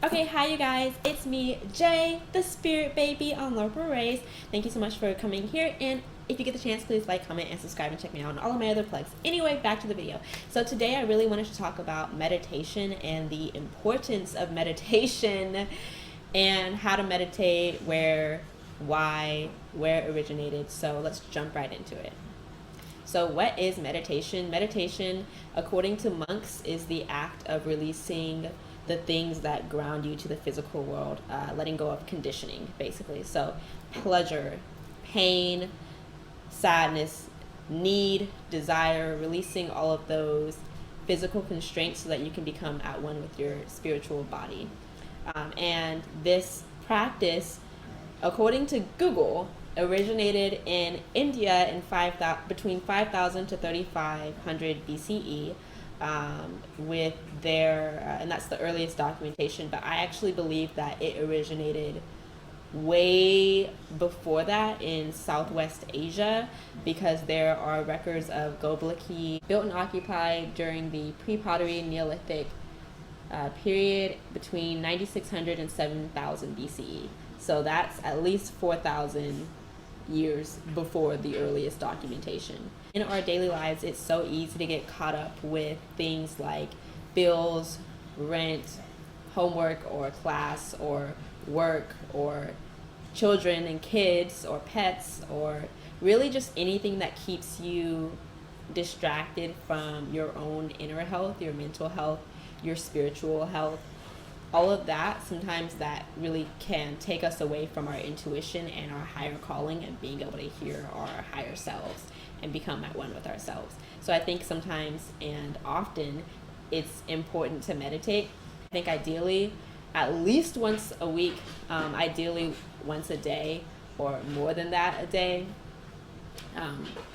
Okay, hi you guys, it's me, Jay, the spirit baby on Lord Rays. Thank you so much for coming here, and if you get the chance, please like, comment, and subscribe, and check me out on all of my other plugs. Anyway, back to the video. So today I really wanted to talk about meditation and the importance of meditation and how to meditate, where, why, where it originated. So let's jump right into it. So what is meditation? Meditation, according to monks, is the act of releasing the things that ground you to the physical world, letting go of conditioning, basically. So pleasure, pain, sadness, need, desire, releasing all of those physical constraints so that you can become at one with your spiritual body. And this practice, according to Google, originated in India in between 5,000 to 3,500 BCE, with their, and that's the earliest documentation, but I actually believe that it originated way before that in Southwest Asia, because there are records of Göbekli built and occupied during the pre-pottery Neolithic period between 9,600 and 7,000 BCE. So that's at least 4,000 years before the earliest documentation. In our daily lives, it's so easy to get caught up with things like bills, rent, homework, or class, or work, or children and kids, or pets, or really just anything that keeps you distracted from your own inner health, your mental health, your spiritual health. All of that, sometimes that really can take us away from our intuition and our higher calling and being able to hear our higher selves and become at one with ourselves. So I think sometimes and often it's important to meditate. I think ideally at least once a week, ideally once a day or more than that a day,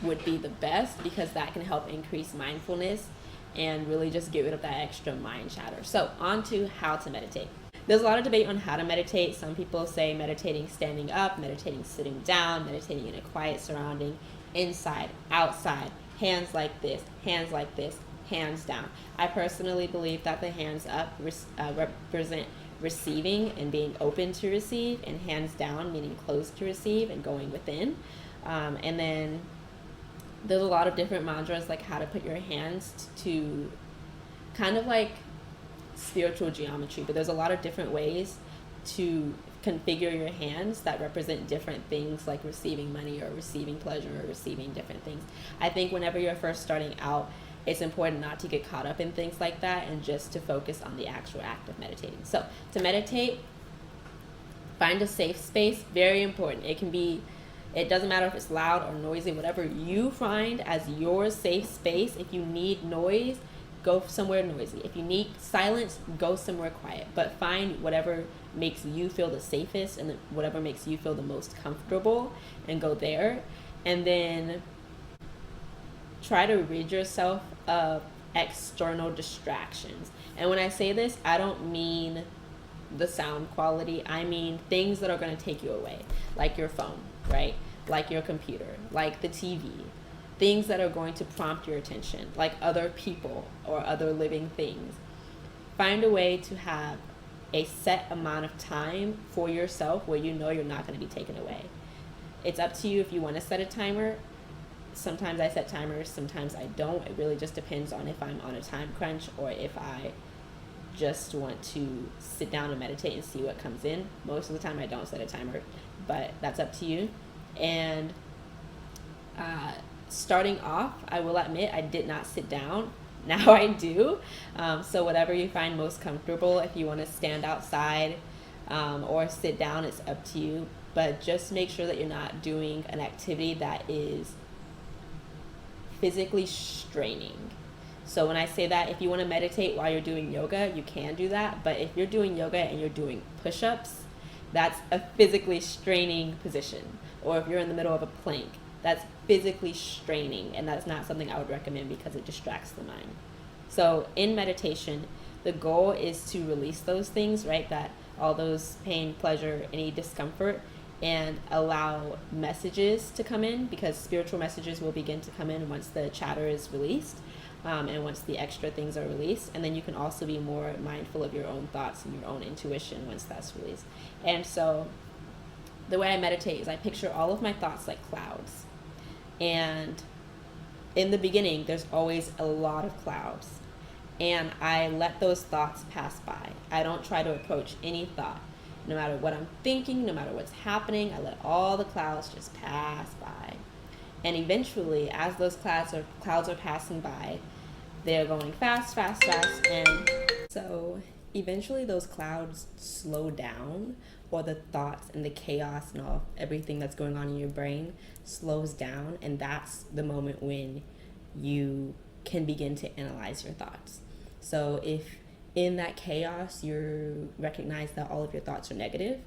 would be the best, because that can help increase mindfulness and really just get rid of that extra mind chatter. So on to how to meditate. There's a lot of debate on how to meditate. Some people say meditating standing up, meditating sitting down, meditating in a quiet surrounding, inside, outside, hands like this, hands down. I personally believe that the hands up represent receiving and being open to receive, and hands down meaning closed to receive and going within. And then there's a lot of different mantras, like how to put your hands to kind of like spiritual geometry, but there's a lot of different ways to configure your hands that represent different things, like receiving money or receiving pleasure or receiving different things. I think whenever you're first starting out, it's important not to get caught up in things like that and just to focus on the actual act of meditating. So to meditate, find a safe space. Very important. It doesn't matter if it's loud or noisy, whatever you find as your safe space. If you need noise, go somewhere noisy. If you need silence, go somewhere quiet. But find whatever makes you feel the safest and whatever makes you feel the most comfortable, and go there. And then try to rid yourself of external distractions. And when I say this, I don't mean the sound quality. I mean things that are going to take you away, like your phone, right? Like your computer, like the TV, things that are going to prompt your attention, like other people or other living things. Find a way to have a set amount of time for yourself where you know you're not going to be taken away. It's up to you if you want to set a timer. Sometimes I set timers, sometimes I don't. It really just depends on if I'm on a time crunch or if I just want to sit down and meditate and see what comes in. Most of the time I don't set a timer, but that's up to you. And starting off, I will admit I did not sit down. Now I do. So whatever you find most comfortable, if you want to stand outside or sit down, it's up to you. But just make sure that you're not doing an activity that is physically straining. So when I say that, if you want to meditate while you're doing yoga, you can do that. But if you're doing yoga and you're doing push-ups, that's a physically straining position. Or if you're in the middle of a plank, that's physically straining, and that's not something I would recommend because it distracts the mind. So in meditation, the goal is to release those things, right? That all those pain, pleasure, any discomfort, and allow messages to come in, because spiritual messages will begin to come in once the chatter is released. and once the extra things are released. And then you can also be more mindful of your own thoughts and your own intuition once that's released. And so the way I meditate is I picture all of my thoughts like clouds. And in the beginning, there's always a lot of clouds. And I let those thoughts pass by. I don't try to approach any thought. No matter what I'm thinking, no matter what's happening, I let all the clouds just pass by. And eventually, as those clouds are passing by, they're going fast, fast, fast. And so eventually those clouds slow down, or the thoughts and the chaos and everything that's going on in your brain slows down. And that's the moment when you can begin to analyze your thoughts. So if in that chaos you recognize that all of your thoughts are negative,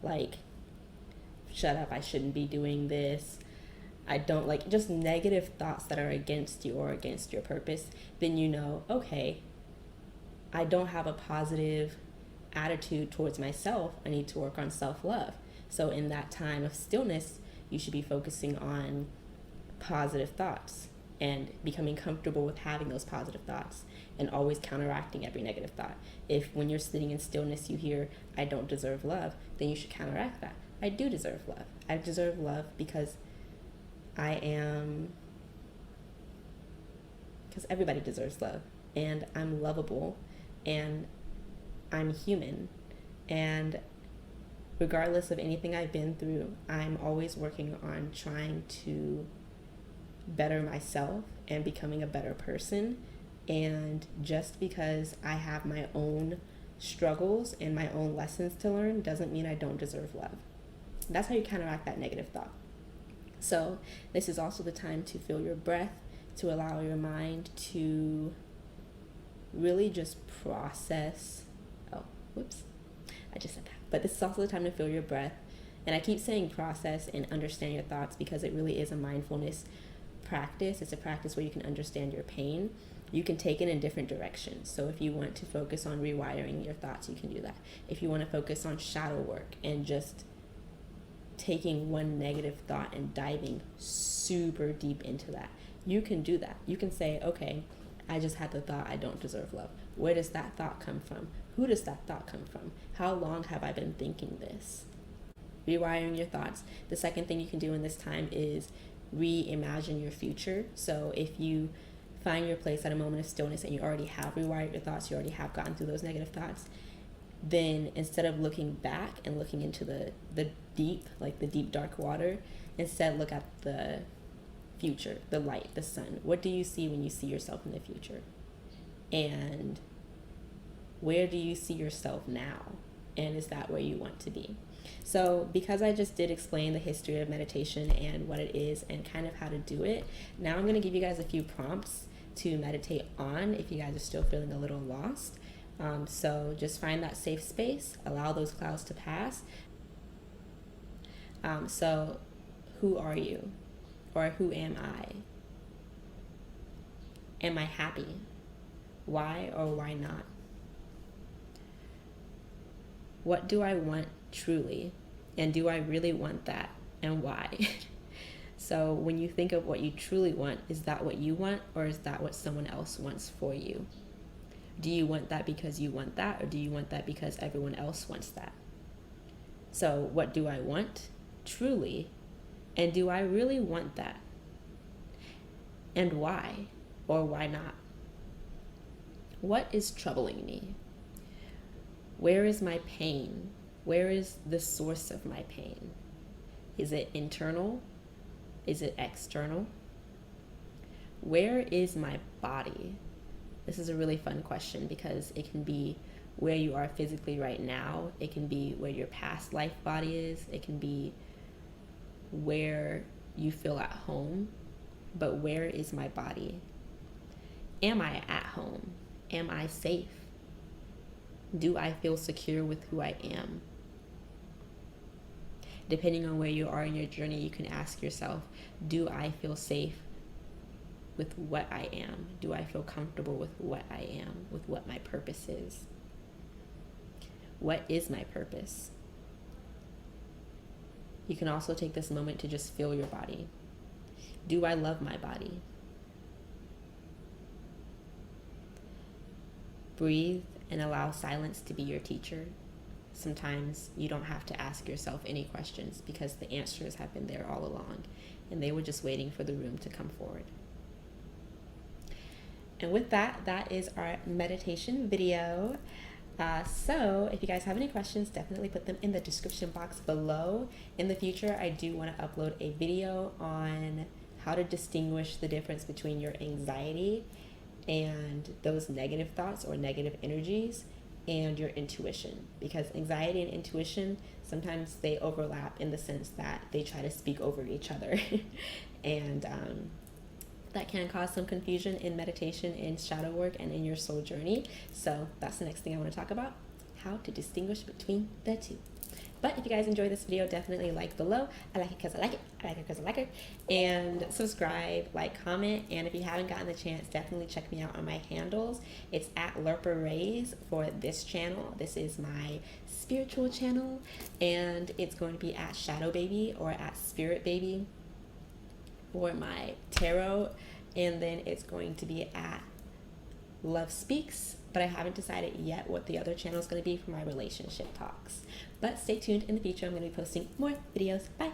like, shut up, I shouldn't be doing this, I don't like, just negative thoughts that are against you or against your purpose, then you know, okay, I don't have a positive attitude towards myself. I need to work on self-love. So in that time of stillness, you should be focusing on positive thoughts and becoming comfortable with having those positive thoughts and always counteracting every negative thought. If when you're sitting in stillness you hear, I don't deserve love, then you should counteract that. I do deserve love. I deserve love because everybody deserves love, and I'm lovable, and I'm human, and regardless of anything I've been through, I'm always working on trying to better myself and becoming a better person. And just because I have my own struggles and my own lessons to learn doesn't mean I don't deserve love. That's how you counteract that negative thought. So this is also the time to feel your breath, to allow your mind to really just process. I just said that. But this is also the time to feel your breath. And I keep saying process and understand your thoughts because it really is a mindfulness practice. It's a practice where you can understand your pain. You can take it in different directions. So if you want to focus on rewiring your thoughts, you can do that. If you want to focus on shadow work and just taking one negative thought and diving super deep into that, you can do that. You can say, okay, I just had the thought I don't deserve love. Where does that thought come from? Who does that thought come from? How long have I been thinking this? Rewiring your thoughts. The second thing you can do in this time is reimagine your future. So if you find your place at a moment of stillness and you already have rewired your thoughts, you already have gotten through those negative thoughts, then instead of looking back and looking into the deep, like the deep dark water, instead look at the future, the light, the sun. What do you see when you see yourself in the future? And where do you see yourself now? And is that where you want to be? So because I just did explain the history of meditation and what it is and kind of how to do it, now I'm going to give you guys a few prompts to meditate on if you guys are still feeling a little lost. So just find that safe space, allow those clouds to pass. So who are you? Or who am I? Am I happy? Why or why not? What do I want truly? And do I really want that? And why? So when you think of what you truly want, is that what you want, or is that what someone else wants for you? Do you want that because you want that, or do you want that because everyone else wants that? So what do I want truly? And do I really want that? And why or why not? What is troubling me? Where is my pain? Where is the source of my pain? Is it internal? Is it external? Where is my body? This is a really fun question because it can be where you are physically right now. It can be where your past life body is. It can be where you feel at home. But where is my body? Am I at home? Am I safe? Do I feel secure with who I am? Depending on where you are in your journey, you can ask yourself, do I feel safe with what I am? Do I feel comfortable with what I am, with what my purpose is? What is my purpose? You can also take this moment to just feel your body. Do I love my body? breathe and allow silence to be your teacher. Sometimes you don't have to ask yourself any questions because the answers have been there all along and they were just waiting for the room to come forward. And with that, that is our meditation video. So if you guys have any questions, definitely put them in the description box below. In the future, I do want to upload a video on how to distinguish the difference between your anxiety and those negative thoughts or negative energies and your intuition, because anxiety and intuition, sometimes they overlap in the sense that they try to speak over each other and that can cause some confusion in meditation, in shadow work, and in your soul journey. So that's the next thing I want to talk about, how to distinguish between the two. But if you guys enjoy this video, definitely like below. I like it because I like it. I like it because I like it. And subscribe, like, comment. And if you haven't gotten the chance, definitely check me out on my handles. It's at @LurperRays for this channel. This is my spiritual channel. And it's going to be at Shadow Baby or at Spirit Baby for my tarot, and then it's going to be at Love Speaks, but I haven't decided yet what the other channel is going to be for my relationship talks. But stay tuned, in the future I'm going to be posting more videos. Bye!